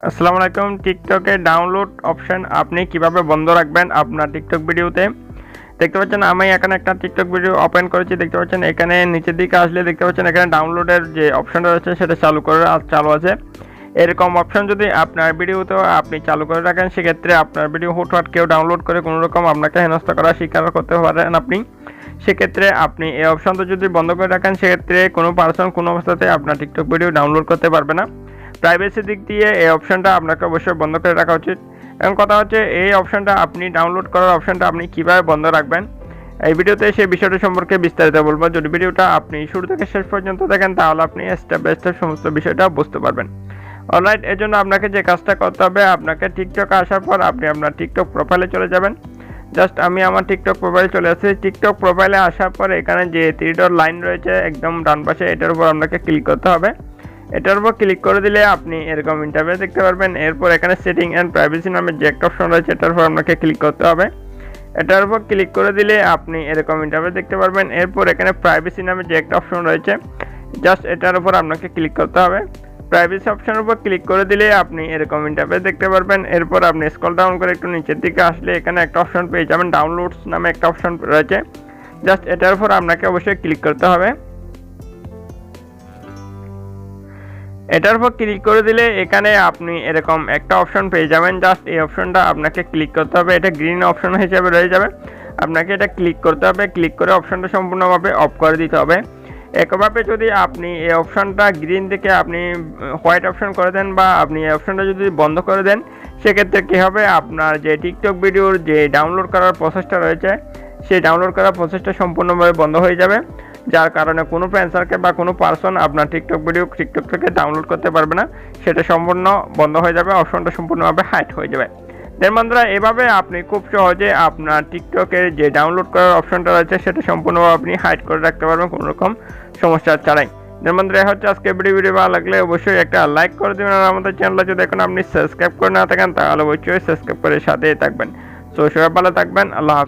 আসসালামু আলাইকুম। টিকটকে ডাউনলোড অপশন আপনি কিভাবে বন্ধ রাখবেন আপনার টিকটক ভিডিওতে। দেখতে পাচ্ছেন আমি এখানে একটা টিকটক ভিডিও ওপেন করেছি। দেখতে পাচ্ছেন এখানে নিচের দিকে আসলে দেখতে পাচ্ছেন এখানে ডাউনলোডের যে অপশনটা রয়েছে সেটা চালু আছে। এরকম অপশন যদি আপনার ভিডিওতেও আপনি চালু করে রাখেন, সেক্ষেত্রে আপনার ভিডিও হুটহাট কেউ ডাউনলোড করে কোনো রকম আপনাকে হেনস্থা করার শিকার করতে পারেন আপনি। সেক্ষেত্রে আপনি এই অপশনটা যদি বন্ধ করে রাখেন, সেক্ষেত্রে কোনো পার্সন কোনো অবস্থাতে আপনার টিকটক ভিডিও ডাউনলোড করতে পারবে না। প্রাইভেসি দিক দিয়ে এই অপশনটা আপনাকে অবশ্যই বন্ধ করে রাখা উচিত। এবং কথা হচ্ছে এই অপশনটা আপনি ডাউনলোড করার অপশনটা আপনি কীভাবে বন্ধ রাখবেন, এই ভিডিওতে সেই বিষয়টা সম্পর্কে বিস্তারিত বলবো। যদি ভিডিওটা আপনি শুরু থেকে শেষ পর্যন্ত দেখেন, তাহলে আপনি স্টেপ বাই স্টেপ সমস্ত বিষয়টা বুঝতে পারবেন। অলরাইট, এর জন্য আপনাকে যে কাজটা করতে হবে, আপনাকে টিকটকে আসার পর আপনি আপনার টিকটক প্রোফাইলে চলে যাবেন। জাস্ট আমি আমার টিকটক প্রোফাইলে চলে আসছি। টিকটক প্রোফাইলে আসার পর এখানে যে 3 ডট লাইন রয়েছে একদম ডান পাশে, এটার উপর আপনাকে ক্লিক করতে হবে। এটার উপর ক্লিক করে দিলে আপনি এরকম ইন্টারফেস দেখতে পারবেন। এরপর এখানে সেটিং অ্যান্ড প্রাইভেসি নামে যে একটা অপশন রয়েছে, এটার উপর আপনাকে ক্লিক করতে হবে। এটার উপর ক্লিক করে দিলে আপনি এরকম ইন্টারফেস দেখতে পারবেন। এরপর এখানে প্রাইভেসি নামে যে একটা অপশন রয়েছে, জাস্ট এটার উপর আপনাকে ক্লিক করতে হবে। প্রাইভেসি অপশনের উপর ক্লিক করে দিলে আপনি এরকম ইন্টারফেস দেখতে পারবেন। এরপর আপনি স্ক্রল ডাউন করে একটু নিচের দিকে আসলে এখানে একটা অপশন পেয়ে যাবেন, ডাউনলোডস নামে একটা অপশন রয়েছে। জাস্ট এটার উপর আপনাকে অবশ্যই ক্লিক করতে হবে। এটার উপর ক্লিক করে দিলে এখানে আপনি এরকম একটা অপশন পেয়ে যাবেন। জাস্ট এই অপশনটা আপনাকে ক্লিক করতে হবে। এটা গ্রিন অপশন হিসেবে রয়ে যাবে, আপনাকে এটা ক্লিক করতে হবে। ক্লিক করে অপশনটা সম্পূর্ণভাবে অফ করে দিতে হবে। একভাবে যদি আপনি এই অপশনটা গ্রিন থেকে আপনি হোয়াইট অপশন করে দেন, বা আপনি এই অপশনটা যদি বন্ধ করে দেন, সেক্ষেত্রে কী হবে, আপনার যে টিকটক ভিডিওর যে ডাউনলোড করার প্রসেসটা রয়েছে, সেই ডাউনলোড করার প্রসেসটা সম্পূর্ণভাবে বন্ধ হয়ে যাবে। যার কারণে কোনো ফ্রেন্ডসারকে বা কোনো পার্সন আপনার টিকটক ভিডিও টিকটক থেকে ডাউনলোড করতে পারবে না, সেটা সম্পূর্ণ বন্ধ হয়ে যাবে, অপশনটা সম্পূর্ণভাবে হাইড হয়ে যাবে। দেন বন্ধুরা, এভাবে আপনি খুব সহজে আপনার টিকটকের যে ডাউনলোড করার অপশনটা রয়েছে সেটা সম্পূর্ণভাবে আপনি হাইড করে রাখতে পারবেন কোনো রকম সমস্যা ছাড়াই। দেন বন্ধুরা, হচ্ছে আজকে ভিডিও ভালো লাগলে অবশ্যই একটা লাইক করে দেবেন। আর আমাদের চ্যানেলে যদি এখন আপনি সাবস্ক্রাইব করে না থাকেন, তাহলে অবশ্যই সাবস্ক্রাইব করে সাথেই থাকবেন। সো সবাই ভালো থাকবেন, আল্লাহ হাফেজ।